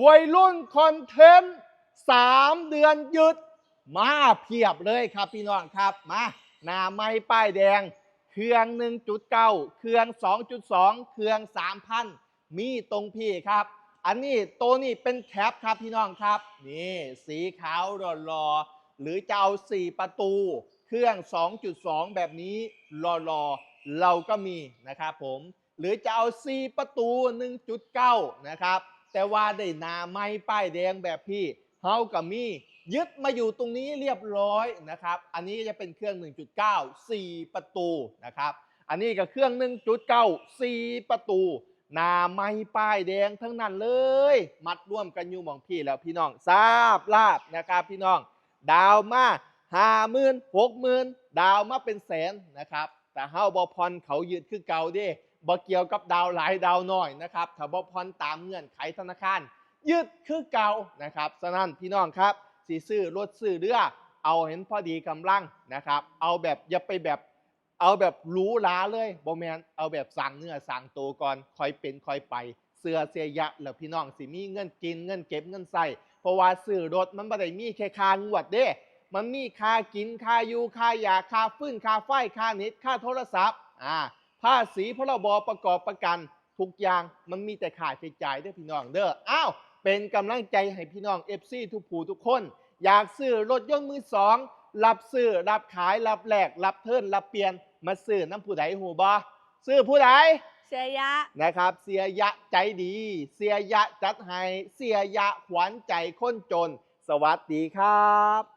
วัยรุ่นคอนเทนต์3 เดือนหยุดมาเพียบเลยครับพี่น้องครับมาหน้าไม้ป้ายแดงเครื่อง1.9เครื่อง2.2เครื่อง3,000มีตรงพี่ครับอันนี้ตัวนี้เป็นแคปครับพี่น้องครับนี่สีขาวหล่อๆหรือจะเอา4 ประตูเครื่อง2.2แบบนี้หล่อๆเราก็มีนะครับผมหรือจะเอา4 ประตู1.9นะครับแต่ว่าได้หน้าไม้ป้ายแดงแบบพี่เฮากับมียึดมาอยู่ตรงนี้เรียบร้อยนะครับอันนี้จะเป็นเครื่อง1.9 4 ประตูนะครับอันนี้ก็เครื่อง1.9 4 ประตูหน้าไม้ป้ายแดงทั้งนั้นเลยมัดร่วมกันอยู่หม่องพี่แล้วพี่น้องทราบลาบนะครับพี่น้องดาวมา50,000 60,000ดาวมาเป็นแสนนะครับแต่เฮาบ่พรเขายืดคือเก่าเด้บ่เกี่ยวกับดาวหลายดาวน้อยนะครับถ้าบ่พรตามเงื่อนไขธนาคารยืดคือเก่านะครับฉะนั้นพี่น้องครับสิซื้อรถซื้อเรือเอาเห็นพอดีกำลังนะครับเอาแบบอย่าไปแบบเอาแบบหรูหราเลยบ่แม่นเอาแบบสั่งเนื้อสั่งตัวก่อนค่อยเป็นค่อยไปเสื้อเสียยะแล้วพี่น้องสิมีเงินกินเงินเก็บเงินใส่เพราะว่าซื้อรถมันบ่ได้มีแค่ค่างวดเด้มันมีค่ากินค่าอยู่ค่ายาค่าฟืนค่าไฟค่าเน็ตค่าโทรศัพท์ภาษีพรบประกอบประกันทุกอย่างมันมีแต่ค่าใช้จ่ายเด้อพี่น้องเด้ออ้าวเป็นกำลังใจให้พี่น้อง FC ทุกผู้ทุกคนอยากซื้อรถยนต์มือสองรับซื้อรับขายรับแลกรับเทิร์นรับเปลี่ยนมาซื้อน้ำผู้ใดหูบ่ซื้อผู้ใดเสียยะนะครับเสียยะใจดีเสียยะจัดให้เสียยะขวัญใจคนจนสวัสดีครับ